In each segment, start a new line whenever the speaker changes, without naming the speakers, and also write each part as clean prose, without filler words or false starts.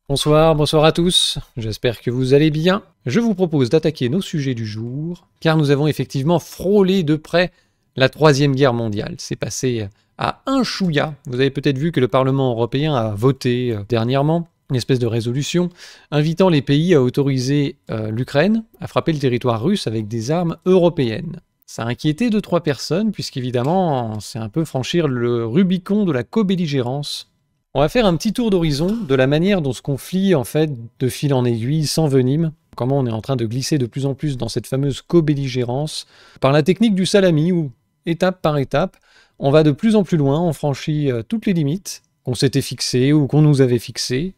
Bonsoir, bonsoir à tous, j'espère que vous allez bien. Je vous propose d'attaquer nos sujets du jour, car nous avons effectivement frôlé de près la Troisième Guerre mondiale. C'est passé à un chouïa. Vous avez peut-être vu que le Parlement européen a voté dernièrement une espèce de résolution invitant les pays à autoriser l'Ukraine à frapper le territoire russe avec des armes européennes. Ça a inquiété 2-3 personnes, puisqu'évidemment, c'est un peu franchir le Rubicon de la co-belligérance. On va faire un petit tour d'horizon de la manière dont ce conflit, en fait, de fil en aiguille, s'envenime. Comment on est en train de glisser de plus en plus dans cette fameuse co-belligérance par la technique du salami, où, étape par étape, on va de plus en plus loin, on franchit toutes les limites qu'on s'était fixées ou qu'on nous avait fixées,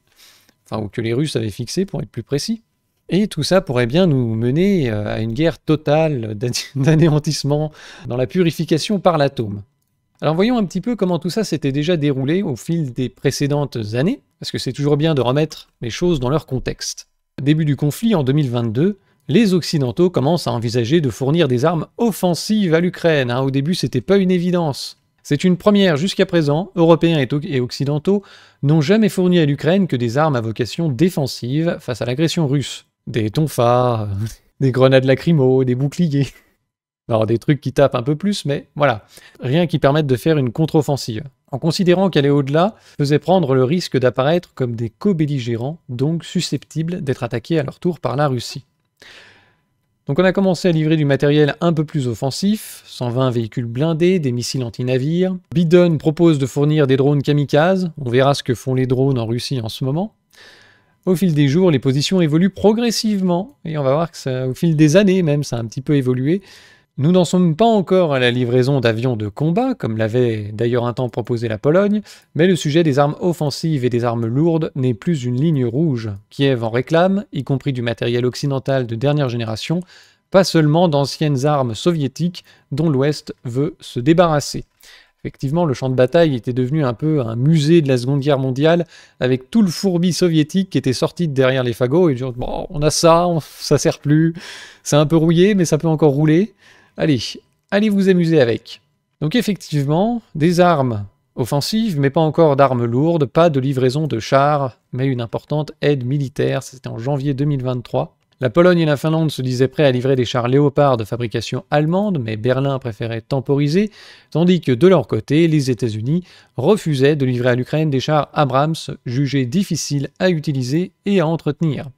enfin, ou que les Russes avaient fixées, pour être plus précis. Et tout ça pourrait bien nous mener à une guerre totale d'anéantissement dans la purification par l'atome. Alors voyons un petit peu comment tout ça s'était déjà déroulé au fil des précédentes années, parce que c'est toujours bien de remettre les choses dans leur contexte. Début du conflit, en 2022, les Occidentaux commencent à envisager de fournir des armes offensives à l'Ukraine. Au début, c'était pas une évidence. C'est une première jusqu'à présent, Européens et Occidentaux n'ont jamais fourni à l'Ukraine que des armes à vocation défensive face à l'agression russe. Des tonfas, des grenades lacrymo, des boucliers... Alors des trucs qui tapent un peu plus, mais voilà. Rien qui permette de faire une contre-offensive. En considérant qu'aller au-delà faisait prendre le risque d'apparaître comme des co-belligérants, donc susceptibles d'être attaqués à leur tour par la Russie. Donc on a commencé à livrer du matériel un peu plus offensif, 120 véhicules blindés, des missiles anti-navires. Biden propose de fournir des drones kamikazes, on verra ce que font les drones en Russie en ce moment. Au fil des jours, les positions évoluent progressivement, et on va voir que ça, au fil des années même, ça a un petit peu évolué. Nous n'en sommes pas encore à la livraison d'avions de combat, comme l'avait d'ailleurs un temps proposé la Pologne, mais le sujet des armes offensives et des armes lourdes n'est plus une ligne rouge. Kiev en réclame, y compris du matériel occidental de dernière génération, pas seulement d'anciennes armes soviétiques dont l'Ouest veut se débarrasser. Effectivement, le champ de bataille était devenu un peu un musée de la Seconde Guerre mondiale, avec tout le fourbi soviétique qui était sorti de derrière les fagots, et disant, bon, on a ça, ça sert plus, c'est un peu rouillé, mais ça peut encore rouler. Allez vous amuser avec. Donc effectivement, des armes offensives, mais pas encore d'armes lourdes, pas de livraison de chars, mais une importante aide militaire, c'était en janvier 2023. La Pologne et la Finlande se disaient prêts à livrer des chars Léopard de fabrication allemande, mais Berlin préférait temporiser, tandis que de leur côté, les États-Unis refusaient de livrer à l'Ukraine des chars Abrams jugés difficiles à utiliser et à entretenir.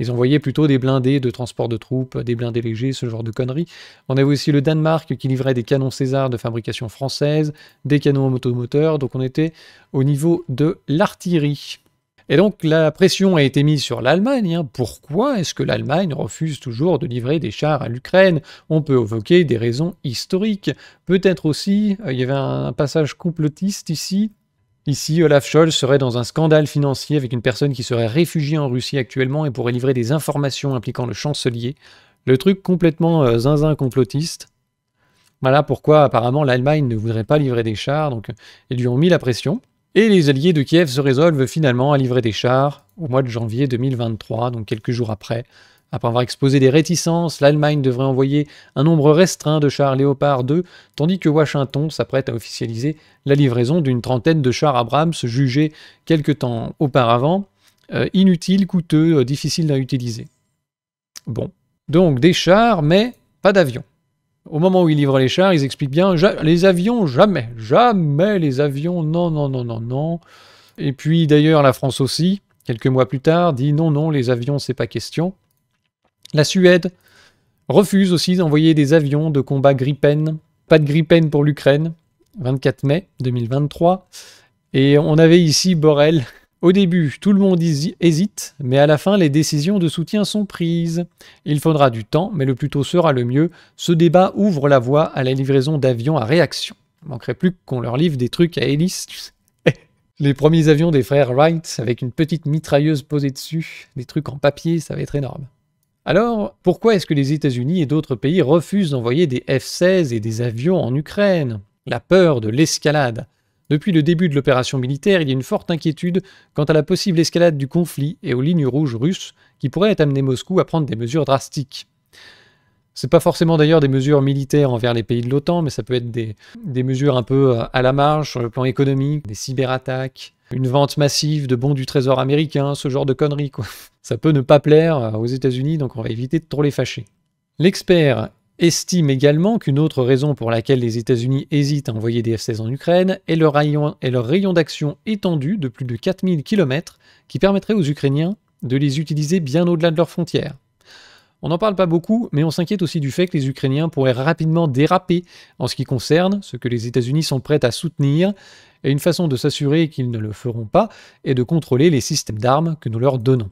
Ils envoyaient plutôt des blindés de transport de troupes, des blindés légers, ce genre de conneries. On avait aussi le Danemark qui livrait des canons César de fabrication française, des canons automoteurs, donc on était au niveau de l'artillerie. Et donc la pression a été mise sur l'Allemagne. Pourquoi est-ce que l'Allemagne refuse toujours de livrer des chars à l'Ukraine? On peut évoquer des raisons historiques. Peut-être aussi, il y avait un passage complotiste ici. Ici, Olaf Scholz serait dans un scandale financier avec une personne qui serait réfugiée en Russie actuellement et pourrait livrer des informations impliquant le chancelier. Le truc complètement zinzin complotiste. Voilà pourquoi apparemment l'Allemagne ne voudrait pas livrer des chars, donc ils lui ont mis la pression. Et les alliés de Kiev se résolvent finalement à livrer des chars au mois de janvier 2023, donc quelques jours après. Après avoir exposé des réticences, l'Allemagne devrait envoyer un nombre restreint de chars Léopard 2, tandis que Washington s'apprête à officialiser la livraison d'une trentaine de chars Abrams jugés quelque temps auparavant inutiles, coûteux, difficiles à utiliser. Bon, donc des chars, mais pas d'avions. Au moment où ils livrent les chars, ils expliquent bien les avions, jamais les avions, non. Et puis d'ailleurs, la France aussi, quelques mois plus tard, dit non, les avions, c'est pas question. La Suède refuse aussi d'envoyer des avions de combat Gripen. Pas de Gripen pour l'Ukraine, 24 mai 2023. Et on avait ici Borrell. Au début, tout le monde hésite, mais à la fin, les décisions de soutien sont prises. Il faudra du temps, mais le plus tôt sera le mieux. Ce débat ouvre la voie à la livraison d'avions à réaction. Il ne manquerait plus qu'on leur livre des trucs à hélice, tu sais. Les premiers avions des frères Wright, avec une petite mitrailleuse posée dessus, des trucs en papier, ça va être énorme. Alors, pourquoi est-ce que les États-Unis et d'autres pays refusent d'envoyer des F-16 et des avions en Ukraine? La peur de l'escalade. Depuis le début de l'opération militaire, il y a une forte inquiétude quant à la possible escalade du conflit et aux lignes rouges russes qui pourraient amener Moscou à prendre des mesures drastiques. C'est pas forcément d'ailleurs des mesures militaires envers les pays de l'OTAN, mais ça peut être des mesures un peu à la marge sur le plan économique, des cyberattaques, une vente massive de bons du trésor américain, ce genre de conneries, quoi. Ça peut ne pas plaire aux États-Unis, donc on va éviter de trop les fâcher. L'expert estime également qu'une autre raison pour laquelle les États-Unis hésitent à envoyer des F-16 en Ukraine est leur rayon d'action étendu de plus de 4000 km qui permettrait aux Ukrainiens de les utiliser bien au-delà de leurs frontières. On n'en parle pas beaucoup, mais on s'inquiète aussi du fait que les Ukrainiens pourraient rapidement déraper en ce qui concerne ce que les États-Unis sont prêts à soutenir, et une façon de s'assurer qu'ils ne le feront pas est de contrôler les systèmes d'armes que nous leur donnons.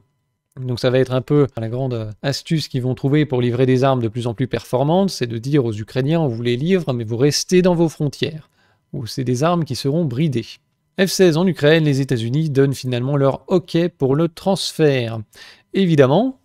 Donc ça va être un peu la grande astuce qu'ils vont trouver pour livrer des armes de plus en plus performantes, c'est de dire aux Ukrainiens, on vous les livre, mais vous restez dans vos frontières, ou c'est des armes qui seront bridées. F-16 en Ukraine, les États-Unis donnent finalement leur OK pour le transfert. Évidemment,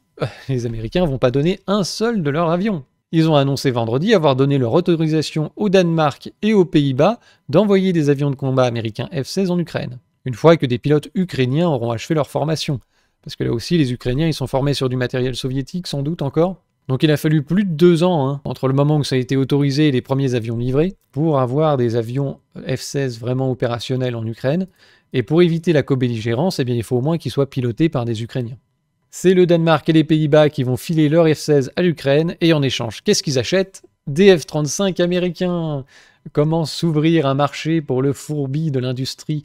les Américains vont pas donner un seul de leurs avions. Ils ont annoncé vendredi avoir donné leur autorisation au Danemark et aux Pays-Bas d'envoyer des avions de combat américains F-16 en Ukraine, une fois que des pilotes ukrainiens auront achevé leur formation. Parce que là aussi, les Ukrainiens, ils sont formés sur du matériel soviétique, sans doute encore. Donc il a fallu plus de 2 ans, entre le moment où ça a été autorisé et les premiers avions livrés, pour avoir des avions F-16 vraiment opérationnels en Ukraine. Et pour éviter la co-belligérance, eh bien, il faut au moins qu'ils soient pilotés par des Ukrainiens. C'est le Danemark et les Pays-Bas qui vont filer leur F-16 à l'Ukraine, et en échange, qu'est-ce qu'ils achètent? Des F-35 américains. Comment s'ouvrir un marché pour le fourbi de l'industrie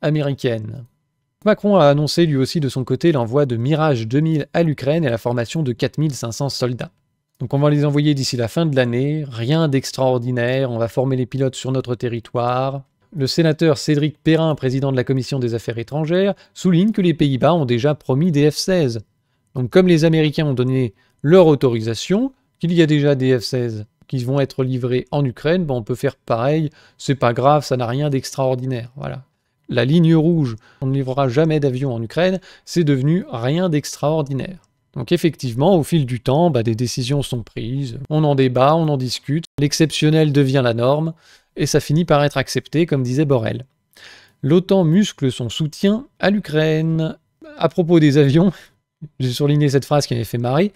américaine? Macron a annoncé lui aussi de son côté l'envoi de Mirage 2000 à l'Ukraine et la formation de 4500 soldats. Donc on va les envoyer d'ici la fin de l'année, rien d'extraordinaire, on va former les pilotes sur notre territoire. Le sénateur Cédric Perrin, président de la Commission des Affaires étrangères, souligne que les Pays-Bas ont déjà promis des F-16. Donc comme les Américains ont donné leur autorisation, qu'il y a déjà des F-16 qui vont être livrés en Ukraine, on peut faire pareil, c'est pas grave, ça n'a rien d'extraordinaire, voilà. La ligne rouge, on ne livrera jamais d'avion en Ukraine, c'est devenu rien d'extraordinaire. Donc effectivement, au fil du temps, des décisions sont prises, on en débat, on en discute, l'exceptionnel devient la norme, et ça finit par être accepté, comme disait Borrell. L'OTAN muscle son soutien à l'Ukraine. À propos des avions, j'ai surligné cette phrase qui m'avait fait marrer,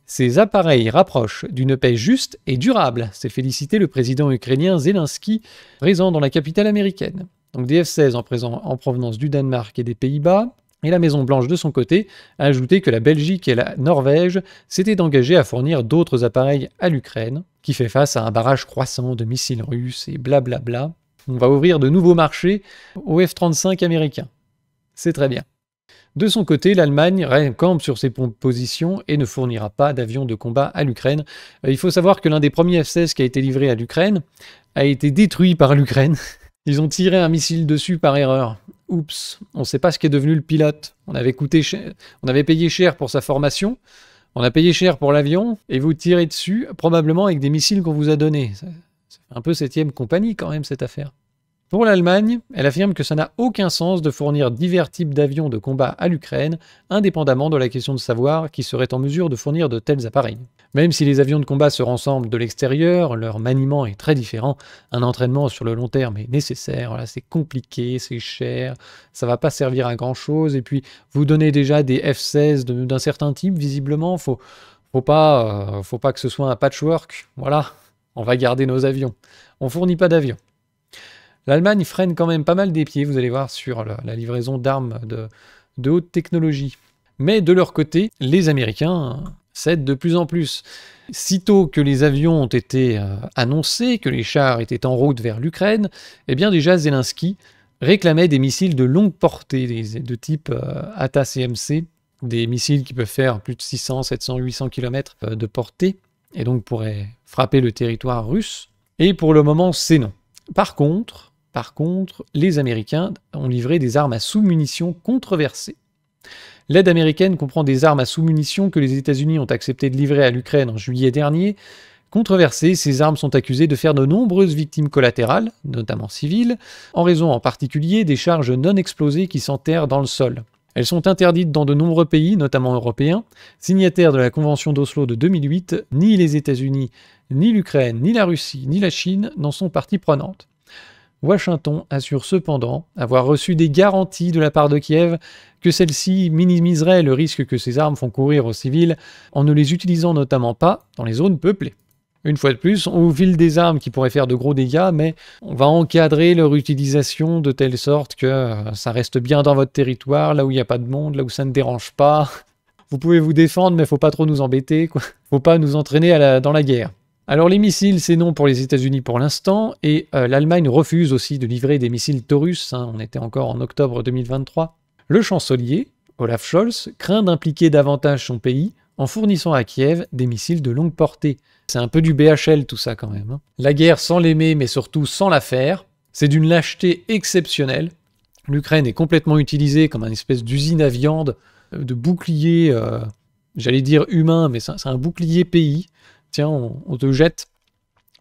ces appareils rapprochent d'une paix juste et durable, s'est félicité le président ukrainien Zelensky, présent dans la capitale américaine. Donc des F-16 en provenance du Danemark et des Pays-Bas, et la Maison-Blanche de son côté a ajouté que la Belgique et la Norvège s'étaient engagées à fournir d'autres appareils à l'Ukraine, qui fait face à un barrage croissant de missiles russes et blablabla. On va ouvrir de nouveaux marchés aux F-35 américains. C'est très bien. De son côté, l'Allemagne campe sur ses positions et ne fournira pas d'avions de combat à l'Ukraine. Il faut savoir que l'un des premiers F-16 qui a été livré à l'Ukraine a été détruit par l'Ukraine. Ils ont tiré un missile dessus par erreur. Oups, on ne sait pas ce qu'est devenu le pilote. On avait payé cher pour sa formation, on a payé cher pour l'avion, et vous tirez dessus, probablement avec des missiles qu'on vous a donnés. C'est un peu 7e compagnie quand même, cette affaire. Pour l'Allemagne, elle affirme que ça n'a aucun sens de fournir divers types d'avions de combat à l'Ukraine, indépendamment de la question de savoir qui serait en mesure de fournir de tels appareils. Même si les avions de combat se rassemblent de l'extérieur, leur maniement est très différent, un entraînement sur le long terme est nécessaire, voilà, c'est compliqué, c'est cher, ça va pas servir à grand chose, et puis vous donnez déjà des F-16 d'un certain type, visiblement, faut pas que ce soit un patchwork, voilà, on va garder nos avions, on fournit pas d'avions. L'Allemagne freine quand même pas mal des pieds, vous allez voir, sur la livraison d'armes de haute technologie. Mais de leur côté, les Américains cèdent de plus en plus. Sitôt que les avions ont été annoncés, que les chars étaient en route vers l'Ukraine, eh bien déjà Zelensky réclamait des missiles de longue portée, de type ATA-CMC, des missiles qui peuvent faire plus de 600, 700, 800 km de portée, et donc pourraient frapper le territoire russe. Et pour le moment, c'est non. Par contre, les Américains ont livré des armes à sous-munitions controversées. L'aide américaine comprend des armes à sous-munitions que les États-Unis ont accepté de livrer à l'Ukraine en juillet dernier. Controversées, ces armes sont accusées de faire de nombreuses victimes collatérales, notamment civiles, en raison en particulier des charges non explosées qui s'enterrent dans le sol. Elles sont interdites dans de nombreux pays, notamment européens, signataires de la Convention d'Oslo de 2008. Ni les États-Unis, ni l'Ukraine, ni la Russie, ni la Chine n'en sont partie prenante. Washington assure cependant avoir reçu des garanties de la part de Kiev que celle-ci minimiserait le risque que ces armes font courir aux civils en ne les utilisant notamment pas dans les zones peuplées. Une fois de plus, on vous file des armes qui pourraient faire de gros dégâts, mais on va encadrer leur utilisation de telle sorte que ça reste bien dans votre territoire, là où il n'y a pas de monde, là où ça ne dérange pas. Vous pouvez vous défendre, mais faut pas trop nous embêter, quoi. Faut pas nous entraîner dans la guerre. Alors les missiles, c'est non pour les États-Unis pour l'instant, et l'Allemagne refuse aussi de livrer des missiles Taurus, hein, on était encore en octobre 2023. Le chancelier, Olaf Scholz, craint d'impliquer davantage son pays en fournissant à Kiev des missiles de longue portée. C'est un peu du BHL tout ça quand même. Hein. La guerre sans l'aimer, mais surtout sans la faire, c'est d'une lâcheté exceptionnelle. L'Ukraine est complètement utilisée comme une espèce d'usine à viande, de bouclier, j'allais dire humain, mais c'est un bouclier pays. Tiens, on te jette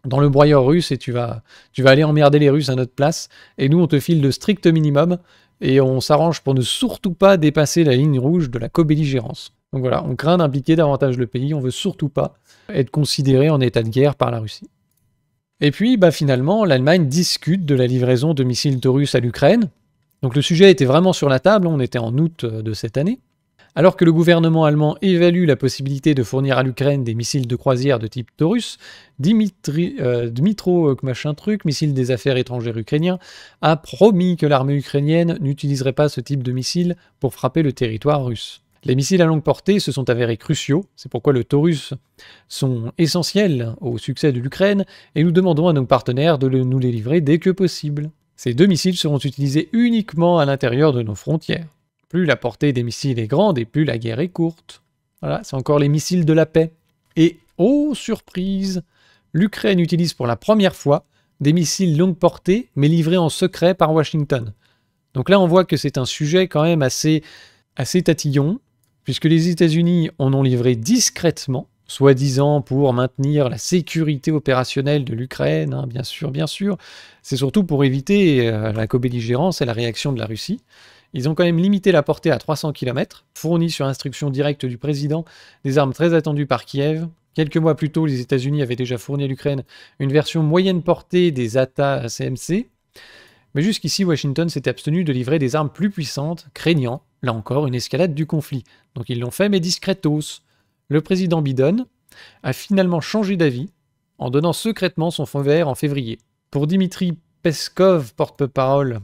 dans le broyeur russe et tu vas aller emmerder les Russes à notre place. Et nous, on te file le strict minimum et on s'arrange pour ne surtout pas dépasser la ligne rouge de la co-belligérance. Donc voilà, on craint d'impliquer davantage le pays, on veut surtout pas être considéré en état de guerre par la Russie. Et puis, finalement, l'Allemagne discute de la livraison de missiles Taurus à l'Ukraine. Donc le sujet était vraiment sur la table, on était en août de cette année. Alors que le gouvernement allemand évalue la possibilité de fournir à l'Ukraine des missiles de croisière de type Taurus, Dmytro ministre des Affaires étrangères ukrainien, a promis que l'armée ukrainienne n'utiliserait pas ce type de missiles pour frapper le territoire russe. Les missiles à longue portée se sont avérés cruciaux, c'est pourquoi le Taurus sont essentiels au succès de l'Ukraine, et nous demandons à nos partenaires de nous les livrer dès que possible. Ces deux missiles seront utilisés uniquement à l'intérieur de nos frontières. Plus la portée des missiles est grande et plus la guerre est courte. Voilà, c'est encore les missiles de la paix. Et, oh surprise, l'Ukraine utilise pour la première fois des missiles longue portée, mais livrés en secret par Washington. Donc là, on voit que c'est un sujet quand même assez tatillon, puisque les États-Unis en ont livré discrètement, soi-disant pour maintenir la sécurité opérationnelle de l'Ukraine, hein, bien sûr. C'est surtout pour éviter la co-belligérance et la réaction de la Russie. Ils ont quand même limité la portée à 300 km, fourni sur instruction directe du président des armes très attendues par Kiev. Quelques mois plus tôt, les États-Unis avaient déjà fourni à l'Ukraine une version moyenne portée des ATA CMC. Mais jusqu'ici, Washington s'était abstenu de livrer des armes plus puissantes, craignant, là encore, une escalade du conflit. Donc ils l'ont fait, mais discretos. Le président Biden a finalement changé d'avis en donnant secrètement son feu vert en février. Pour Dmitry Peskov, porte-parole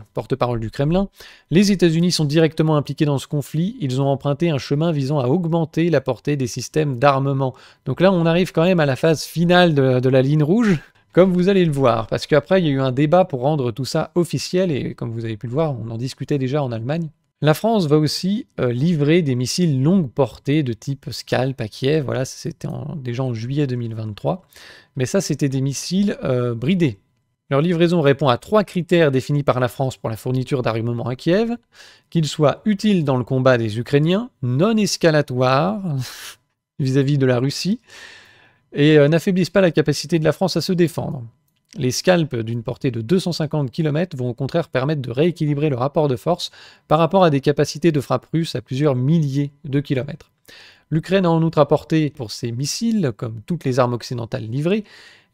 du Kremlin, les États-Unis sont directement impliqués dans ce conflit. Ils ont emprunté un chemin visant à augmenter la portée des systèmes d'armement. Donc là, on arrive quand même à la phase finale de la ligne rouge, comme vous allez le voir, parce qu'après, il y a eu un débat pour rendre tout ça officiel, et comme vous avez pu le voir, on en discutait déjà en Allemagne. La France va aussi livrer des missiles longue portée de type Scalp à Kiev. Voilà, c'était déjà en juillet 2023. Mais ça, c'était des missiles bridés. Leur livraison répond à 3 critères définis par la France pour la fourniture d'armement à Kiev, qu'ils soient utiles dans le combat des Ukrainiens, non escalatoires vis-à-vis de la Russie, et n'affaiblissent pas la capacité de la France à se défendre. Les scalps d'une portée de 250 km vont au contraire permettre de rééquilibrer le rapport de force par rapport à des capacités de frappe russes à plusieurs milliers de kilomètres. L'Ukraine a en outre apporté pour ses missiles, comme toutes les armes occidentales livrées,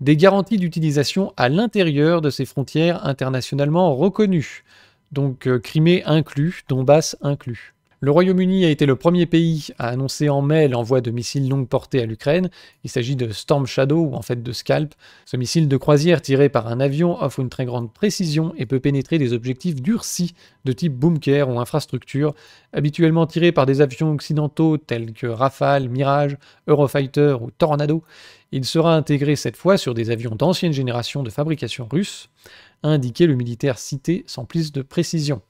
des garanties d'utilisation à l'intérieur de ses frontières internationalement reconnues, donc Crimée inclus, Donbass inclus. Le Royaume-Uni a été le premier pays à annoncer en mai l'envoi de missiles longue portée à l'Ukraine. Il s'agit de Storm Shadow, ou en fait de Scalp. Ce missile de croisière tiré par un avion offre une très grande précision et peut pénétrer des objectifs durcis de type bunker ou infrastructure, habituellement tirés par des avions occidentaux tels que Rafale, Mirage, Eurofighter ou Tornado. Il sera intégré cette fois sur des avions d'ancienne génération de fabrication russe, a indiqué le militaire cité sans plus de précision.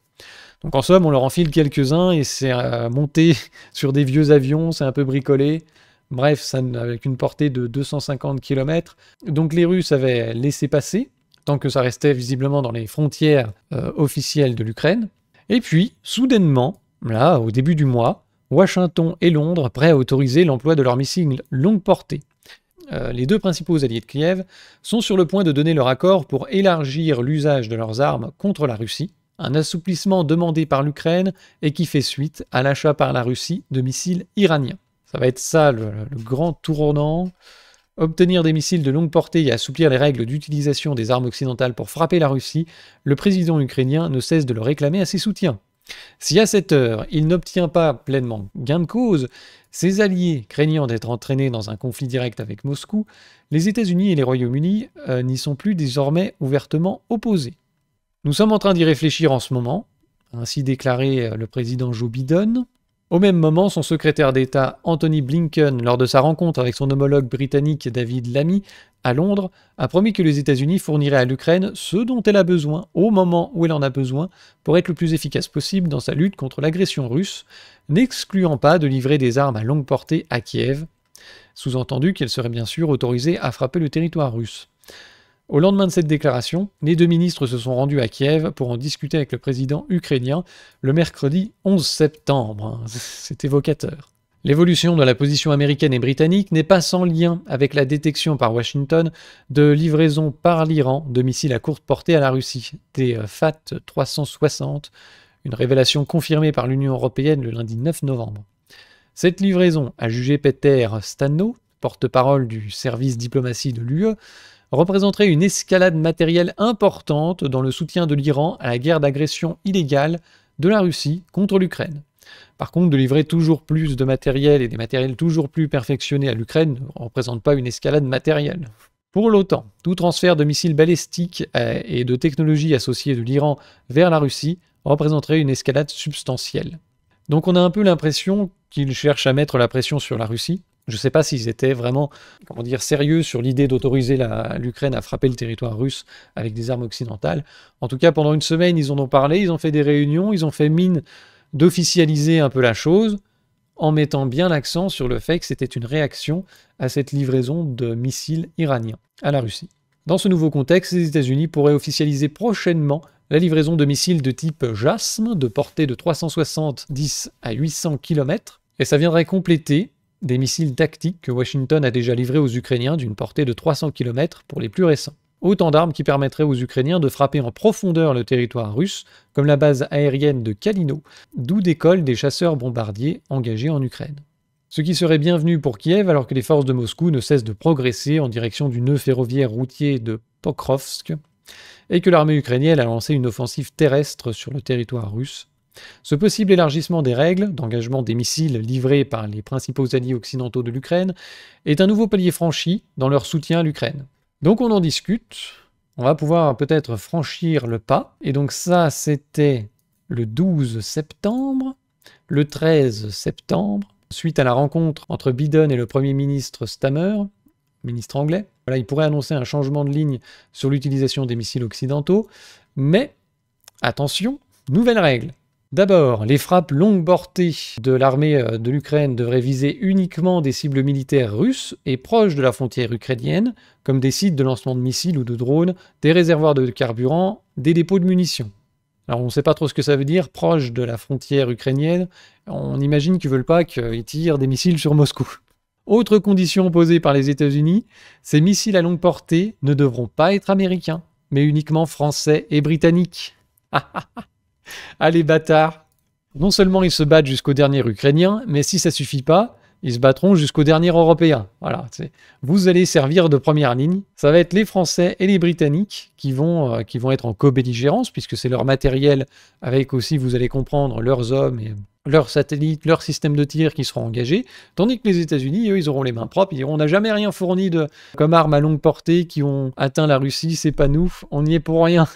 Donc en somme, on leur enfile quelques-uns et c'est monté sur des vieux avions, c'est un peu bricolé. Bref, ça, avec une portée de 250 km. Donc les Russes avaient laissé passer, tant que ça restait visiblement dans les frontières officielles de l'Ukraine. Et puis, soudainement, là, au début du mois, Washington et Londres prêts à autoriser l'emploi de leurs missiles longue portée. Les deux principaux alliés de Kiev sont sur le point de donner leur accord pour élargir l'usage de leurs armes contre la Russie, un assouplissement demandé par l'Ukraine et qui fait suite à l'achat par la Russie de missiles iraniens. Ça va être ça le grand tournant. Obtenir des missiles de longue portée et assouplir les règles d'utilisation des armes occidentales pour frapper la Russie, le président ukrainien ne cesse de le réclamer à ses soutiens. Si à cette heure, il n'obtient pas pleinement gain de cause, ses alliés, craignant d'être entraînés dans un conflit direct avec Moscou, les États-Unis et les Royaumes-Unis n'y sont plus désormais ouvertement opposés. Nous sommes en train d'y réfléchir en ce moment, a ainsi déclaré le président Joe Biden. Au même moment, son secrétaire d'État Anthony Blinken, lors de sa rencontre avec son homologue britannique David Lammy à Londres, a promis que les États-Unis fourniraient à l'Ukraine ce dont elle a besoin, au moment où elle en a besoin, pour être le plus efficace possible dans sa lutte contre l'agression russe, n'excluant pas de livrer des armes à longue portée à Kiev, sous-entendu qu'elle serait bien sûr autorisée à frapper le territoire russe. Au lendemain de cette déclaration, les deux ministres se sont rendus à Kiev pour en discuter avec le président ukrainien le mercredi 11 septembre. C'est évocateur. L'évolution de la position américaine et britannique n'est pas sans lien avec la détection par Washington de livraisons par l'Iran de missiles à courte portée à la Russie, des FAT-360, une révélation confirmée par l'Union européenne le lundi 9 novembre. Cette livraison, a jugé Peter Stano, porte-parole du service diplomatie de l'UE, représenterait une escalade matérielle importante dans le soutien de l'Iran à la guerre d'agression illégale de la Russie contre l'Ukraine. Par contre, de livrer toujours plus de matériel et des matériels toujours plus perfectionnés à l'Ukraine ne représente pas une escalade matérielle. Pour l'OTAN, tout transfert de missiles balistiques et de technologies associées de l'Iran vers la Russie représenterait une escalade substantielle. Donc on a un peu l'impression qu'ils cherchent à mettre la pression sur la Russie. Je ne sais pas s'ils étaient vraiment sérieux sur l'idée d'autoriser l'Ukraine à frapper le territoire russe avec des armes occidentales. En tout cas, pendant une semaine, ils en ont parlé, ils ont fait des réunions, ils ont fait mine d'officialiser un peu la chose, en mettant bien l'accent sur le fait que c'était une réaction à cette livraison de missiles iraniens à la Russie. Dans ce nouveau contexte, les États-Unis pourraient officialiser prochainement la livraison de missiles de type JASM, de portée de 370 à 800 km, et ça viendrait compléter des missiles tactiques que Washington a déjà livrés aux Ukrainiens d'une portée de 300 km pour les plus récents. Autant d'armes qui permettraient aux Ukrainiens de frapper en profondeur le territoire russe, comme la base aérienne de Kalino, d'où décollent des chasseurs bombardiers engagés en Ukraine. Ce qui serait bienvenu pour Kiev alors que les forces de Moscou ne cessent de progresser en direction du nœud ferroviaire routier de Pokrovsk, et que l'armée ukrainienne a lancé une offensive terrestre sur le territoire russe. Ce possible élargissement des règles d'engagement des missiles livrés par les principaux alliés occidentaux de l'Ukraine est un nouveau palier franchi dans leur soutien à l'Ukraine. Donc on en discute, on va pouvoir peut-être franchir le pas, et donc ça c'était le 12 septembre, le 13 septembre, suite à la rencontre entre Biden et le Premier ministre Stammer, ministre anglais. Voilà, il pourrait annoncer un changement de ligne sur l'utilisation des missiles occidentaux, mais attention, nouvelle règle. D'abord, les frappes longue portée de l'armée de l'Ukraine devraient viser uniquement des cibles militaires russes et proches de la frontière ukrainienne, comme des sites de lancement de missiles ou de drones, des réservoirs de carburant, des dépôts de munitions. Alors on ne sait pas trop ce que ça veut dire, proche de la frontière ukrainienne, on imagine qu'ils ne veulent pas qu'ils tirent des missiles sur Moscou. Autre condition posée par les États-Unis, ces missiles à longue portée ne devront pas être américains, mais uniquement français et britanniques. Ah les bâtards! Non seulement ils se battent jusqu'au dernier Ukrainien, mais si ça suffit pas, ils se battront jusqu'au dernier Européen. Voilà, vous allez servir de première ligne. Ça va être les Français et les Britanniques qui vont être en co-belligérance, puisque c'est leur matériel, avec aussi, vous allez comprendre, leurs hommes et leurs satellites, leurs systèmes de tir qui seront engagés, tandis que les États-Unis, eux, ils auront les mains propres, ils diront on n'a jamais rien fourni comme armes à longue portée qui ont atteint la Russie, c'est pas nous, on n'y est pour rien.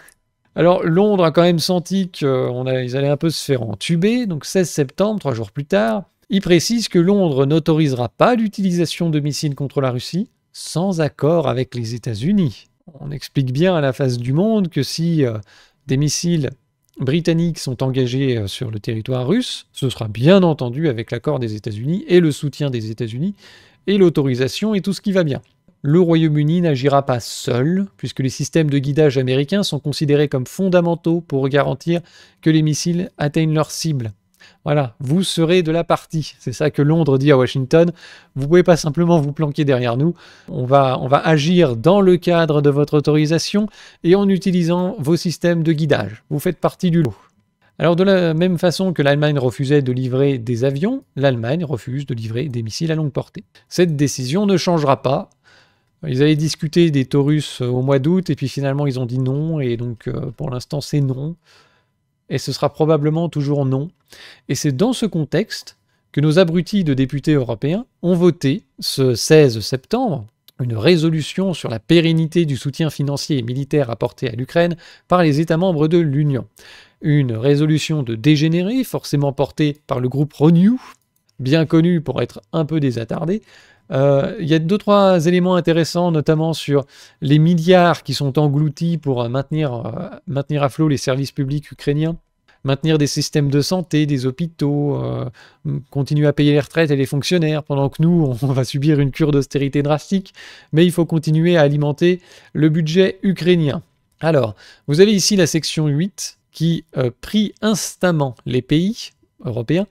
Alors Londres a quand même senti qu'ils allaient un peu se faire entuber, donc 16 septembre, 3 jours plus tard, il précise que Londres n'autorisera pas l'utilisation de missiles contre la Russie sans accord avec les États-Unis. On explique bien à la face du monde que si des missiles britanniques sont engagés sur le territoire russe, ce sera bien entendu avec l'accord des États-Unis et le soutien des États-Unis et l'autorisation et tout ce qui va bien. Le Royaume-Uni n'agira pas seul, puisque les systèmes de guidage américains sont considérés comme fondamentaux pour garantir que les missiles atteignent leur cible. Voilà, vous serez de la partie. C'est ça que Londres dit à Washington. Vous ne pouvez pas simplement vous planquer derrière nous. On va agir dans le cadre de votre autorisation et en utilisant vos systèmes de guidage. Vous faites partie du lot. Alors de la même façon que l'Allemagne refusait de livrer des avions, l'Allemagne refuse de livrer des missiles à longue portée. Cette décision ne changera pas. Ils avaient discuté des Taurus au mois d'août et puis finalement ils ont dit non et donc pour l'instant c'est non. et ce sera probablement toujours non. Et c'est dans ce contexte que nos abrutis de députés européens ont voté, ce 16 septembre, une résolution sur la pérennité du soutien financier et militaire apporté à l'Ukraine par les États membres de l'Union. Une résolution de dégénérés, forcément portée par le groupe Renew, bien connu pour être un peu désattardé. Il y a 2-3 éléments intéressants, notamment sur les milliards qui sont engloutis pour maintenir à flot les services publics ukrainiens, maintenir des systèmes de santé, des hôpitaux, continuer à payer les retraites et les fonctionnaires, pendant que nous, on va subir une cure d'austérité drastique, mais il faut continuer à alimenter le budget ukrainien. Alors, vous avez ici la section 8 qui prie instamment les pays européens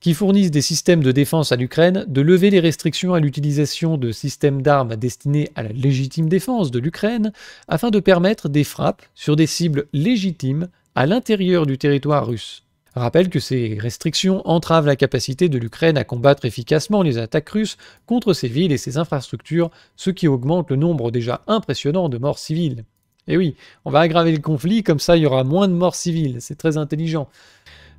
qui fournissent des systèmes de défense à l'Ukraine, de lever les restrictions à l'utilisation de systèmes d'armes destinés à la légitime défense de l'Ukraine, afin de permettre des frappes sur des cibles légitimes à l'intérieur du territoire russe. Rappelle que ces restrictions entravent la capacité de l'Ukraine à combattre efficacement les attaques russes contre ses villes et ses infrastructures, ce qui augmente le nombre déjà impressionnant de morts civiles. Et oui, on va aggraver le conflit, comme ça il y aura moins de morts civiles, c'est très intelligent.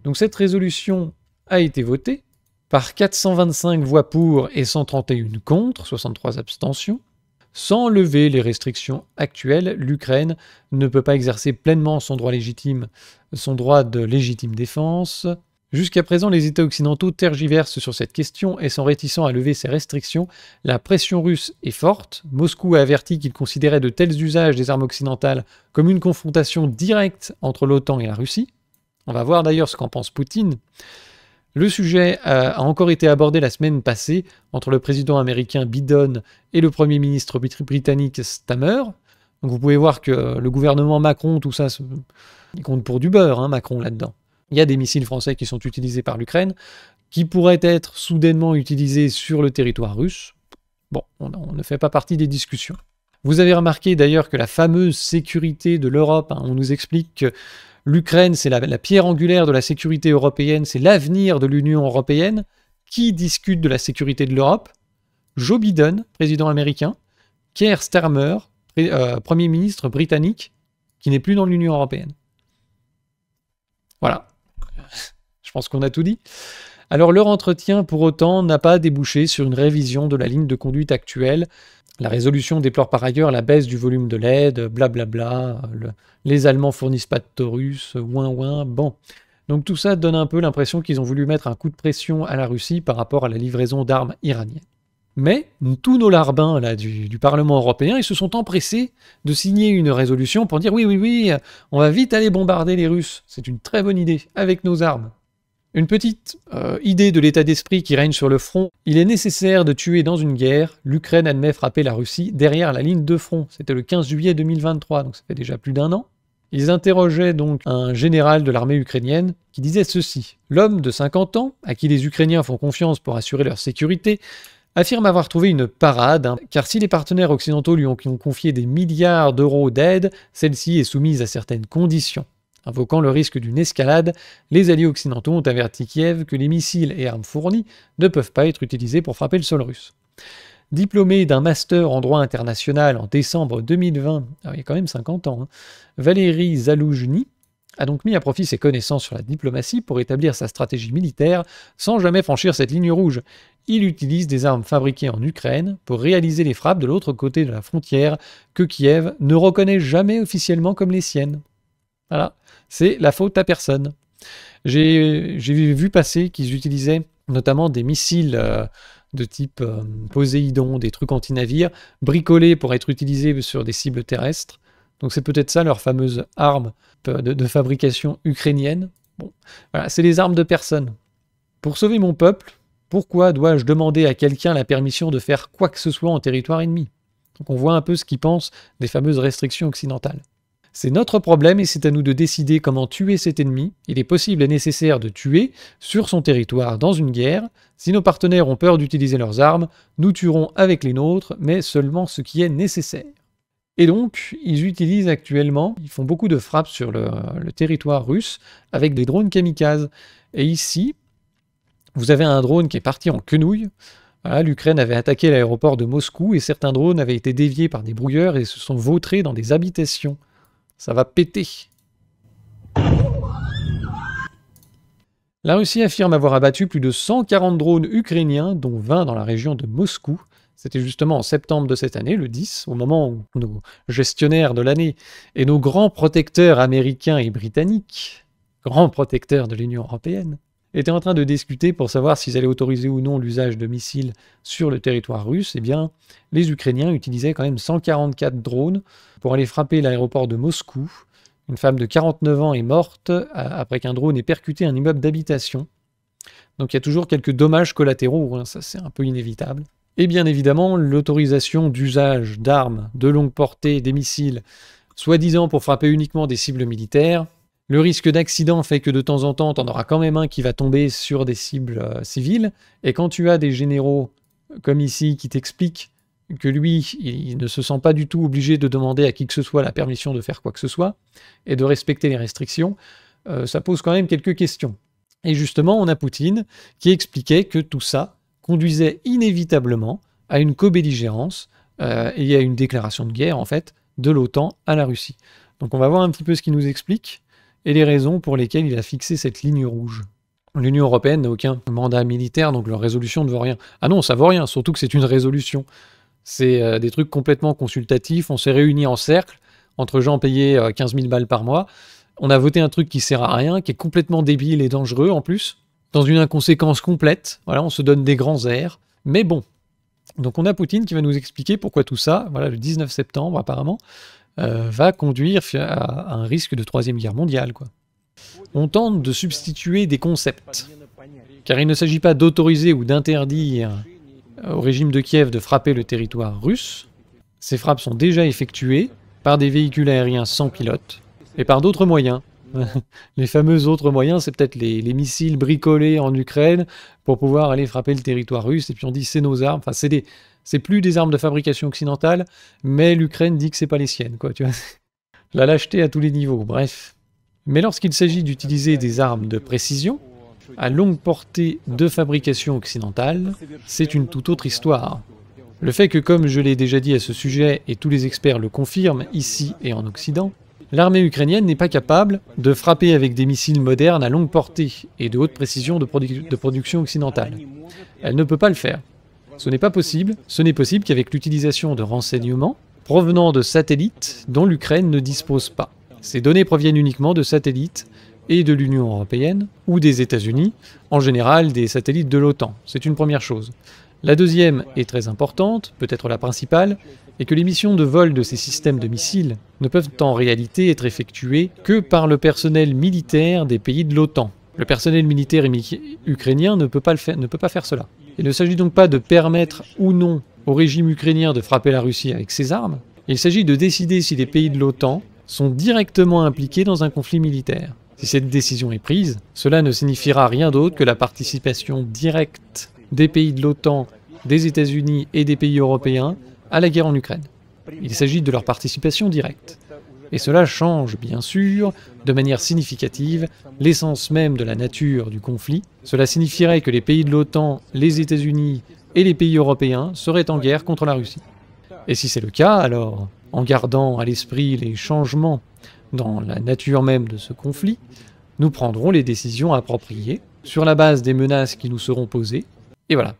Donc cette résolution a été votée par 425 voix pour et 131 contre, 63 abstentions. Sans lever les restrictions actuelles, l'Ukraine ne peut pas exercer pleinement son droit légitime, son droit de légitime défense. Jusqu'à présent, les États occidentaux tergiversent sur cette question et sont réticents à lever ces restrictions. La pression russe est forte. Moscou a averti qu'il considérait de tels usages des armes occidentales comme une confrontation directe entre l'OTAN et la Russie. On va voir d'ailleurs ce qu'en pense Poutine. Le sujet a encore été abordé la semaine passée entre le président américain Biden et le premier ministre britannique Starmer. Donc vous pouvez voir que le gouvernement Macron, tout ça, il compte pour du beurre, hein, Macron là-dedans. Il y a des missiles français qui sont utilisés par l'Ukraine, qui pourraient être soudainement utilisés sur le territoire russe. Bon, on ne fait pas partie des discussions. Vous avez remarqué d'ailleurs que la fameuse sécurité de l'Europe, on nous explique que l'Ukraine, c'est la pierre angulaire de la sécurité européenne, c'est l'avenir de l'Union européenne. Qui discute de la sécurité de l'Europe? Joe Biden, président américain, Keir Starmer, premier ministre britannique, qui n'est plus dans l'Union européenne. Voilà. Je pense qu'on a tout dit. Alors leur entretien, pour autant, n'a pas débouché sur une révision de la ligne de conduite actuelle. La résolution déplore par ailleurs la baisse du volume de l'aide, blablabla, les Allemands fournissent pas de Taurus, ouin, bon. Donc tout ça donne un peu l'impression qu'ils ont voulu mettre un coup de pression à la Russie par rapport à la livraison d'armes iraniennes. Mais tous nos larbins là, du Parlement européen, ils se sont empressés de signer une résolution pour dire oui, on va vite aller bombarder les Russes, c'est une très bonne idée, avec nos armes. Une petite idée de l'état d'esprit qui règne sur le front. Il est nécessaire de tuer dans une guerre. L'Ukraine admet frapper la Russie derrière la ligne de front. C'était le 15 juillet 2023, donc ça fait déjà plus d'1 an. Ils interrogeaient donc un général de l'armée ukrainienne qui disait ceci. L'homme de 50 ans, à qui les Ukrainiens font confiance pour assurer leur sécurité, affirme avoir trouvé une parade, car si les partenaires occidentaux lui ont confié des milliards d'euros d'aide, celle-ci est soumise à certaines conditions. Invoquant le risque d'une escalade, les alliés occidentaux ont averti Kiev que les missiles et armes fournis ne peuvent pas être utilisés pour frapper le sol russe. Diplômé d'un master en droit international en décembre 2020, il y a quand même 50 ans, Valéry Zaloujny a donc mis à profit ses connaissances sur la diplomatie pour établir sa stratégie militaire sans jamais franchir cette ligne rouge. Il utilise des armes fabriquées en Ukraine pour réaliser les frappes de l'autre côté de la frontière que Kiev ne reconnaît jamais officiellement comme les siennes. Voilà, c'est la faute à personne. J'ai vu passer qu'ils utilisaient notamment des missiles de type Poséidon, des trucs anti-navires, bricolés pour être utilisés sur des cibles terrestres. Donc c'est peut-être ça leur fameuse arme de fabrication ukrainienne. Bon, voilà, c'est les armes de personne. Pour sauver mon peuple, pourquoi dois-je demander à quelqu'un la permission de faire quoi que ce soit en territoire ennemi? Donc on voit un peu ce qu'ils pensent des fameuses restrictions occidentales. C'est notre problème et c'est à nous de décider comment tuer cet ennemi. Il est possible et nécessaire de tuer sur son territoire dans une guerre. Si nos partenaires ont peur d'utiliser leurs armes, nous tuerons avec les nôtres, mais seulement ce qui est nécessaire. Et donc, ils utilisent actuellement, ils font beaucoup de frappes sur le territoire russe avec des drones kamikazes. Et ici, vous avez un drone qui est parti en quenouille. Voilà, l'Ukraine avait attaqué l'aéroport de Moscou et certains drones avaient été déviés par des brouilleurs et se sont vautrés dans des habitations. Ça va péter. La Russie affirme avoir abattu plus de 140 drones ukrainiens, dont 20 dans la région de Moscou. C'était justement en septembre de cette année, le 10, au moment où nos gestionnaires de l'année et nos grands protecteurs américains et britanniques, grands protecteurs de l'Union européenne, étaient en train de discuter pour savoir s'ils allaient autoriser ou non l'usage de missiles sur le territoire russe. Eh bien, les Ukrainiens utilisaient quand même 144 drones pour aller frapper l'aéroport de Moscou. Une femme de 49 ans est morte après qu'un drone ait percuté un immeuble d'habitation. Donc il y a toujours quelques dommages collatéraux, hein, ça c'est un peu inévitable. Et bien évidemment, l'autorisation d'usage d'armes de longue portée, des missiles, soi-disant pour frapper uniquement des cibles militaires. Le risque d'accident fait que de temps en temps, t'en auras quand même un qui va tomber sur des cibles civiles. Et quand tu as des généraux comme ici qui t'expliquent que lui, il ne se sent pas du tout obligé de demander à qui que ce soit la permission de faire quoi que ce soit, et de respecter les restrictions, ça pose quand même quelques questions. Et justement, on a Poutine qui expliquait que tout ça conduisait inévitablement à une co-belligérance et à une déclaration de guerre, en fait, de l'OTAN à la Russie. Donc on va voir un petit peu ce qu'il nous explique et les raisons pour lesquelles il a fixé cette ligne rouge. L'Union européenne n'a aucun mandat militaire, donc leur résolution ne vaut rien. Ah non, ça vaut rien, surtout que c'est une résolution. C'est des trucs complètement consultatifs, on s'est réunis en cercle, entre gens payés 15 000 balles par mois, on a voté un truc qui sert à rien, qui est complètement débile et dangereux en plus, dans une inconséquence complète, voilà, on se donne des grands airs, mais bon. Donc on a Poutine qui va nous expliquer pourquoi tout ça, voilà, le 19 septembre apparemment, va conduire à un risque de troisième guerre mondiale, quoi. On tente de substituer des concepts, car il ne s'agit pas d'autoriser ou d'interdire au régime de Kiev de frapper le territoire russe. Ces frappes sont déjà effectuées par des véhicules aériens sans pilote et par d'autres moyens. Les fameux autres moyens, c'est peut-être les missiles bricolés en Ukraine pour pouvoir aller frapper le territoire russe, et puis on dit c'est nos armes, enfin c'est plus des armes de fabrication occidentale, mais l'Ukraine dit que c'est pas les siennes, quoi, tu vois. La lâcheté à tous les niveaux, bref. Mais lorsqu'il s'agit d'utiliser des armes de précision, à longue portée de fabrication occidentale, c'est une toute autre histoire. Le fait que, comme je l'ai déjà dit à ce sujet, et tous les experts le confirment ici et en Occident, l'armée ukrainienne n'est pas capable de frapper avec des missiles modernes à longue portée et de haute précision de production occidentale. Elle ne peut pas le faire. Ce n'est pas possible. Ce n'est possible qu'avec l'utilisation de renseignements provenant de satellites dont l'Ukraine ne dispose pas. Ces données proviennent uniquement de satellites et de l'Union européenne ou des États-Unis, en général des satellites de l'OTAN. C'est une première chose. La deuxième est très importante, peut-être la principale, est que les missions de vol de ces systèmes de missiles ne peuvent en réalité être effectuées que par le personnel militaire des pays de l'OTAN. Le personnel militaire ukrainien ne peut pas faire cela. Il ne s'agit donc pas de permettre ou non au régime ukrainien de frapper la Russie avec ses armes, il s'agit de décider si les pays de l'OTAN sont directement impliqués dans un conflit militaire. Si cette décision est prise, cela ne signifiera rien d'autre que la participation directe des pays de l'OTAN, des États-Unis et des pays européens à la guerre en Ukraine. Il s'agit de leur participation directe. Et cela change, bien sûr, de manière significative, l'essence même de la nature du conflit. Cela signifierait que les pays de l'OTAN, les États-Unis et les pays européens seraient en guerre contre la Russie. Et si c'est le cas, alors, en gardant à l'esprit les changements dans la nature même de ce conflit, nous prendrons les décisions appropriées sur la base des menaces qui nous seront posées. Et voilà.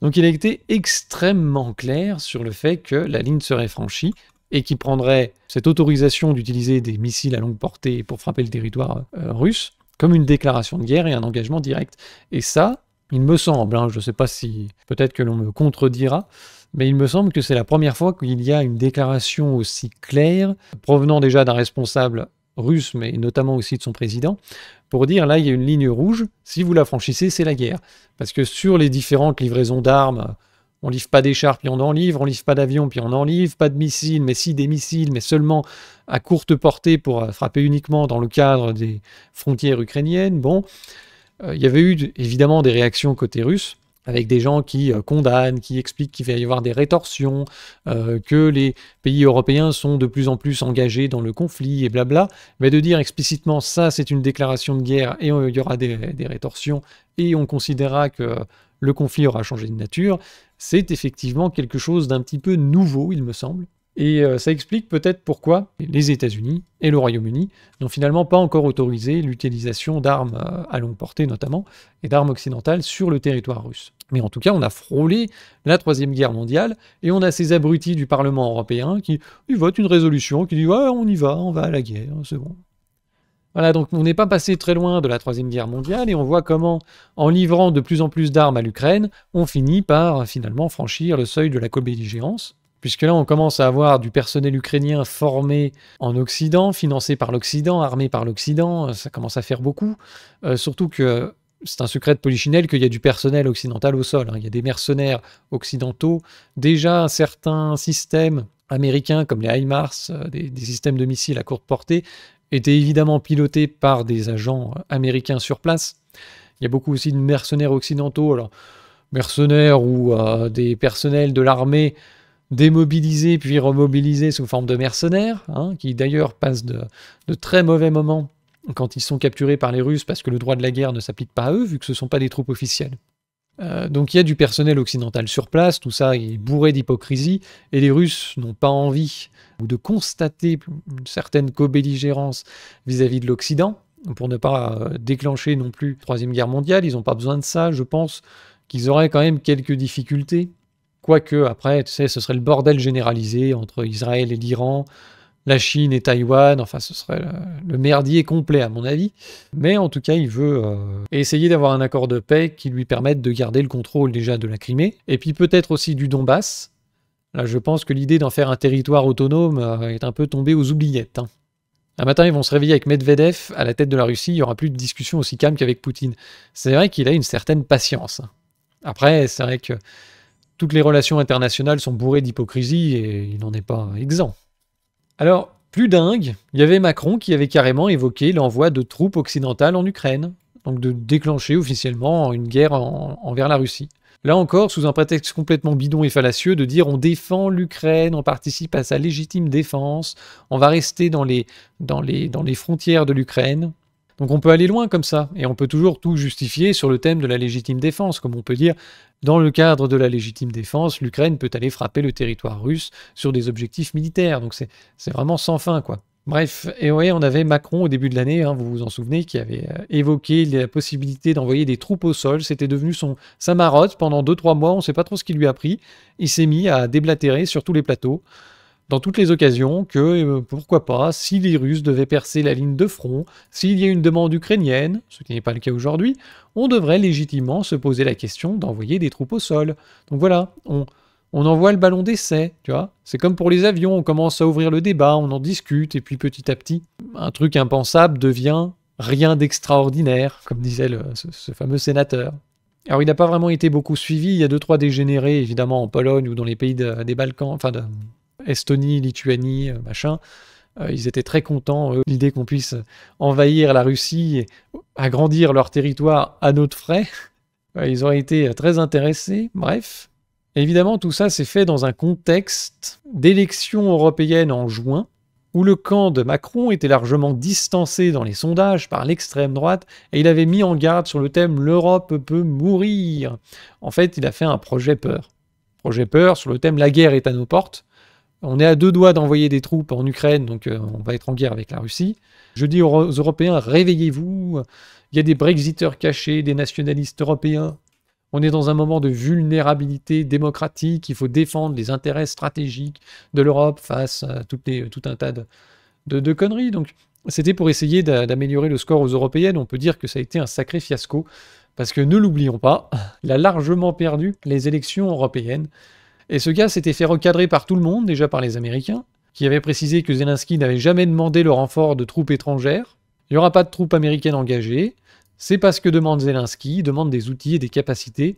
Donc il a été extrêmement clair sur le fait que la ligne serait franchie et qu'il prendrait cette autorisation d'utiliser des missiles à longue portée pour frapper le territoire russe comme une déclaration de guerre et un engagement direct. Et ça, il me semble, je ne sais pas si peut-être que l'on me contredira, mais il me semble que c'est la première fois qu'il y a une déclaration aussi claire, provenant déjà d'un responsable russe, mais notamment aussi de son président, pour dire là il y a une ligne rouge, si vous la franchissez c'est la guerre. Parce que sur les différentes livraisons d'armes, on livre pas des chars puis on en livre pas d'avions puis on en livre, pas de missiles, mais si des missiles, mais seulement à courte portée pour frapper uniquement dans le cadre des frontières ukrainiennes. Bon, il y avait eu évidemment des réactions côté russe, avec des gens qui condamnent, qui expliquent qu'il va y avoir des rétorsions, que les pays européens sont de plus en plus engagés dans le conflit et blabla, mais de dire explicitement ça c'est une déclaration de guerre et il y aura des rétorsions et on considérera que le conflit aura changé de nature, c'est effectivement quelque chose d'un petit peu nouveau, il me semble. Et ça explique peut-être pourquoi les États-Unis et le Royaume-Uni n'ont finalement pas encore autorisé l'utilisation d'armes à longue portée notamment, et d'armes occidentales sur le territoire russe. Mais en tout cas, on a frôlé la Troisième Guerre mondiale, et on a ces abrutis du Parlement européen qui ils votent une résolution qui dit « Ouais, on y va, on va à la guerre, c'est bon ». Voilà, donc on n'est pas passé très loin de la Troisième Guerre mondiale, et on voit comment, en livrant de plus en plus d'armes à l'Ukraine, on finit par finalement franchir le seuil de la co-belligérance. Puisque là, on commence à avoir du personnel ukrainien formé en Occident, financé par l'Occident, armé par l'Occident, ça commence à faire beaucoup. Surtout que c'est un secret de polichinelle qu'il y a du personnel occidental au sol, hein. Il y a des mercenaires occidentaux. Déjà, certains systèmes américains, comme les HIMARS, des systèmes de missiles à courte portée, étaient évidemment pilotés par des agents américains sur place. Il y a beaucoup aussi de mercenaires occidentaux, alors mercenaires ou des personnels de l'armée démobilisés puis remobilisés sous forme de mercenaires, hein, qui d'ailleurs passent de très mauvais moments quand ils sont capturés par les Russes parce que le droit de la guerre ne s'applique pas à eux, vu que ce ne sont pas des troupes officielles. Donc il y a du personnel occidental sur place, tout ça est bourré d'hypocrisie, et les Russes n'ont pas envie ou de constater une certaine co-belligérance vis-à-vis de l'Occident, pour ne pas déclencher non plus la Troisième Guerre mondiale. Ils n'ont pas besoin de ça, je pense qu'ils auraient quand même quelques difficultés. Quoique, après, tu sais, ce serait le bordel généralisé entre Israël et l'Iran, la Chine et Taïwan, enfin, ce serait le merdier complet, à mon avis. Mais en tout cas, il veut essayer d'avoir un accord de paix qui lui permette de garder le contrôle déjà de la Crimée, et puis peut-être aussi du Donbass. Là, je pense que l'idée d'en faire un territoire autonome est un peu tombée aux oubliettes, hein. Un matin, ils vont se réveiller avec Medvedev à la tête de la Russie, il n'y aura plus de discussion aussi calme qu'avec Poutine. C'est vrai qu'il a une certaine patience. Après, c'est vrai que toutes les relations internationales sont bourrées d'hypocrisie et il n'en est pas exempt. Alors, plus dingue, il y avait Macron qui avait carrément évoqué l'envoi de troupes occidentales en Ukraine, donc de déclencher officiellement une guerre envers la Russie. Là encore, sous un prétexte complètement bidon et fallacieux, de dire on défend l'Ukraine, on participe à sa légitime défense, on va rester dans les frontières de l'Ukraine. Donc on peut aller loin comme ça, et on peut toujours tout justifier sur le thème de la légitime défense, comme on peut dire, dans le cadre de la légitime défense, l'Ukraine peut aller frapper le territoire russe sur des objectifs militaires, donc c'est vraiment sans fin, quoi. Bref, et ouais, on avait Macron au début de l'année, hein, vous vous en souvenez, qui avait évoqué la possibilité d'envoyer des troupes au sol, c'était devenu sa marotte pendant 2-3 mois, on ne sait pas trop ce qui lui a pris, il s'est mis à déblatérer sur tous les plateaux, dans toutes les occasions, que pourquoi pas, si les Russes devaient percer la ligne de front, s'il y a une demande ukrainienne, ce qui n'est pas le cas aujourd'hui, on devrait légitimement se poser la question d'envoyer des troupes au sol. Donc voilà, on envoie le ballon d'essai, tu vois. C'est comme pour les avions, on commence à ouvrir le débat, on en discute, et puis petit à petit, un truc impensable devient rien d'extraordinaire, comme disait ce fameux sénateur. Alors il n'a pas vraiment été beaucoup suivi, il y a 2-3 dégénérés, évidemment, en Pologne ou dans les pays des Balkans, enfin de Estonie, Lituanie, machin. Ils étaient très contents, l'idée qu'on puisse envahir la Russie et agrandir leur territoire à notre frais. Ils auraient été très intéressés, bref. Évidemment, tout ça s'est fait dans un contexte d'élections européennes en juin, où le camp de Macron était largement distancé dans les sondages par l'extrême droite, et il avait mis en garde sur le thème « L'Europe peut mourir ». En fait, il a fait un projet peur. Projet peur sur le thème « La guerre est à nos portes ». On est à 2 doigts d'envoyer des troupes en Ukraine, donc on va être en guerre avec la Russie. Je dis aux Européens, réveillez-vous, il y a des Brexiteurs cachés, des nationalistes européens. On est dans un moment de vulnérabilité démocratique, il faut défendre les intérêts stratégiques de l'Europe face à tout un tas de conneries. Donc c'était pour essayer d'améliorer le score aux européennes. On peut dire que ça a été un sacré fiasco, parce que ne l'oublions pas, il a largement perdu les élections européennes. Et ce gars s'était fait recadrer par tout le monde, déjà par les Américains, qui avaient précisé que Zelensky n'avait jamais demandé le renfort de troupes étrangères. Il n'y aura pas de troupes américaines engagées. C'est pas ce que demande Zelensky, il demande des outils et des capacités.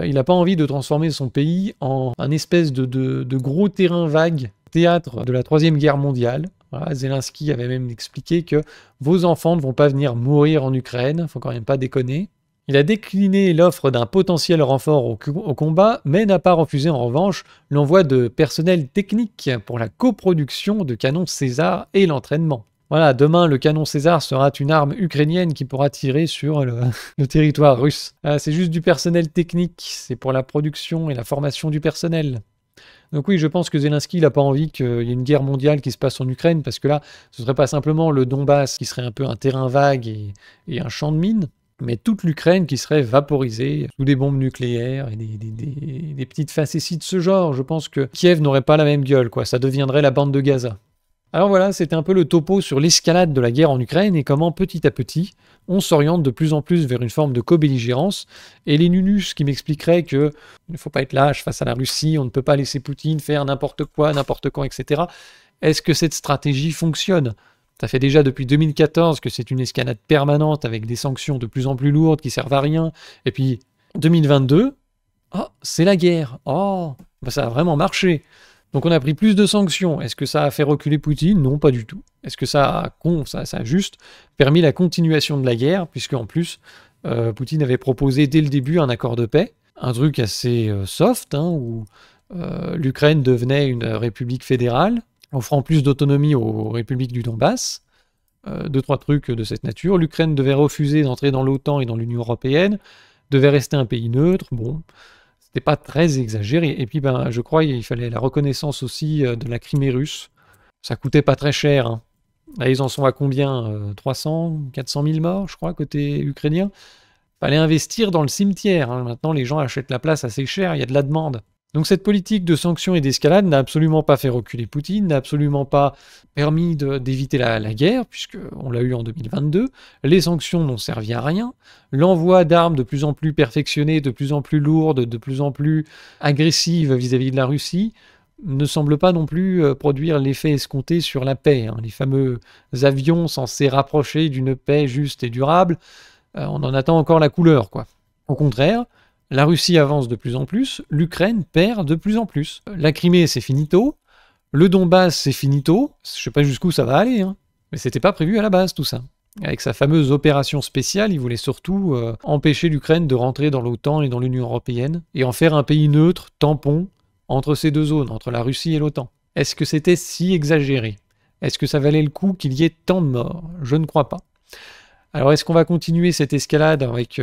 Il n'a pas envie de transformer son pays en un espèce de gros terrain vague, théâtre de la Troisième Guerre mondiale. Voilà, Zelensky avait même expliqué que vos enfants ne vont pas venir mourir en Ukraine, faut quand même pas déconner. Il a décliné l'offre d'un potentiel renfort au combat, mais n'a pas refusé en revanche l'envoi de personnel technique pour la coproduction de canons César et l'entraînement. Voilà, demain, le canon César sera une arme ukrainienne qui pourra tirer sur le territoire russe. C'est juste du personnel technique, c'est pour la production et la formation du personnel. Donc oui, je pense que Zelensky n'a pas envie qu'il y ait une guerre mondiale qui se passe en Ukraine, parce que là, ce serait pas simplement le Donbass qui serait un peu un terrain vague et un champ de mines, mais toute l'Ukraine qui serait vaporisée sous des bombes nucléaires et des petites facéties de ce genre. Je pense que Kiev n'aurait pas la même gueule, quoi. Ça deviendrait la bande de Gaza. Alors voilà, c'était un peu le topo sur l'escalade de la guerre en Ukraine et comment petit à petit, on s'oriente de plus en plus vers une forme de co-belligérance. Et les nunus qui m'expliqueraient qu'il ne faut pas être lâche face à la Russie, on ne peut pas laisser Poutine faire n'importe quoi, n'importe quand, etc. Est-ce que cette stratégie fonctionne? Ça fait déjà depuis 2014 que c'est une escalade permanente avec des sanctions de plus en plus lourdes qui servent à rien. Et puis 2022, oh, c'est la guerre. Oh, bah ça a vraiment marché. Donc on a pris plus de sanctions. Est-ce que ça a fait reculer Poutine? Non, pas du tout. Est-ce que ça a juste permis la continuation de la guerre, puisque en plus, Poutine avait proposé dès le début un accord de paix, un truc assez soft, hein, où l'Ukraine devenait une république fédérale, offrant plus d'autonomie aux républiques du Donbass. Deux, trois trucs de cette nature. L'Ukraine devait refuser d'entrer dans l'OTAN et dans l'Union européenne, devait rester un pays neutre. Bon, c'était pas très exagéré. Et puis, ben, je crois qu'il fallait la reconnaissance aussi de la Crimée russe. Ça coûtait pas très cher. Hein. Là, ils en sont à combien 300, 400 000 morts, je crois, côté ukrainien. Fallait investir dans le cimetière. Hein. Maintenant, les gens achètent la place assez cher, il y a de la demande. Donc cette politique de sanctions et d'escalade n'a absolument pas fait reculer Poutine, n'a absolument pas permis d'éviter la guerre, puisqu'on l'a eu en 2022. Les sanctions n'ont servi à rien. L'envoi d'armes de plus en plus perfectionnées, de plus en plus lourdes, de plus en plus agressives vis-à-vis de la Russie, ne semble pas non plus produire l'effet escompté sur la paix. Hein. Les fameux avions censés rapprocher d'une paix juste et durable, on en attend encore la couleur, quoi. Au contraire, la Russie avance de plus en plus, l'Ukraine perd de plus en plus. La Crimée, c'est finito. Le Donbass, c'est finito. Je sais pas jusqu'où ça va aller, hein. Mais c'était pas prévu à la base, tout ça. Avec sa fameuse opération spéciale, il voulait surtout empêcher l'Ukraine de rentrer dans l'OTAN et dans l'Union européenne, et en faire un pays neutre, tampon, entre ces deux zones, entre la Russie et l'OTAN. Est-ce que c'était si exagéré? Est-ce que ça valait le coup qu'il y ait tant de morts? Je ne crois pas. Alors est-ce qu'on va continuer cette escalade avec...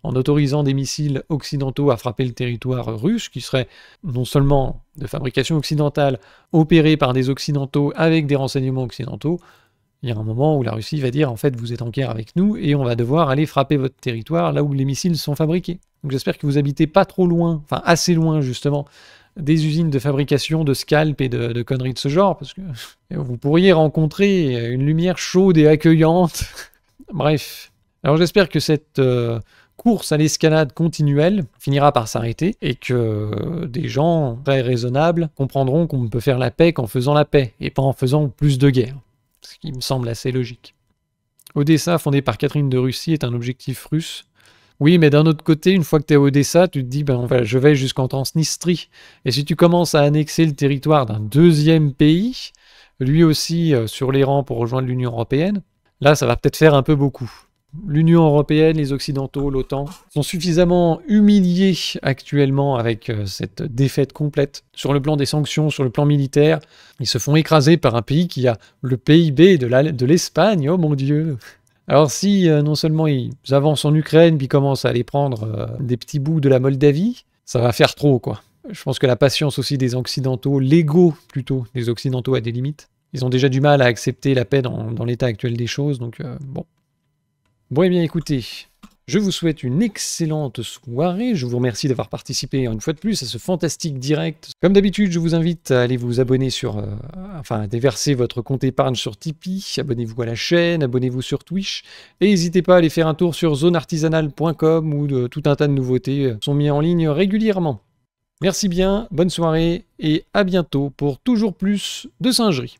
en autorisant des missiles occidentaux à frapper le territoire russe, qui serait non seulement de fabrication occidentale, opérés par des occidentaux avec des renseignements occidentaux, il y a un moment où la Russie va dire en fait vous êtes en guerre avec nous et on va devoir aller frapper votre territoire là où les missiles sont fabriqués. Donc j'espère que vous habitez pas trop loin, enfin assez loin justement, des usines de fabrication de scalps et de conneries de ce genre, parce que vous pourriez rencontrer une lumière chaude et accueillante. Bref. Alors j'espère que cette... course à l'escalade continuelle finira par s'arrêter et que des gens très raisonnables comprendront qu'on ne peut faire la paix qu'en faisant la paix et pas en faisant plus de guerre. Ce qui me semble assez logique. Odessa, fondée par Catherine de Russie, est un objectif russe. Oui, mais d'un autre côté, une fois que tu es à Odessa, tu te dis je vais jusqu'en Transnistrie. Et si tu commences à annexer le territoire d'un deuxième pays, lui aussi sur les rangs pour rejoindre l'Union européenne, là ça va peut-être faire un peu beaucoup. L'Union européenne, les Occidentaux, l'OTAN sont suffisamment humiliés actuellement avec cette défaite complète. Sur le plan des sanctions, sur le plan militaire, ils se font écraser par un pays qui a le PIB de l'Espagne, oh mon Dieu. Alors si non seulement ils avancent en Ukraine, puis commencent à aller prendre des petits bouts de la Moldavie, ça va faire trop, quoi. Je pense que la patience aussi des Occidentaux, l'ego plutôt des Occidentaux a des limites. Ils ont déjà du mal à accepter la paix dans l'état actuel des choses, donc bon. Bon, eh bien, écoutez, je vous souhaite une excellente soirée. Je vous remercie d'avoir participé une fois de plus à ce fantastique direct. Comme d'habitude, je vous invite à aller vous abonner à déverser votre compte épargne sur Tipeee. Abonnez-vous à la chaîne, abonnez-vous sur Twitch. Et n'hésitez pas à aller faire un tour sur zoneartisanale.com où tout un tas de nouveautés sont mis en ligne régulièrement. Merci bien, bonne soirée et à bientôt pour toujours plus de singerie.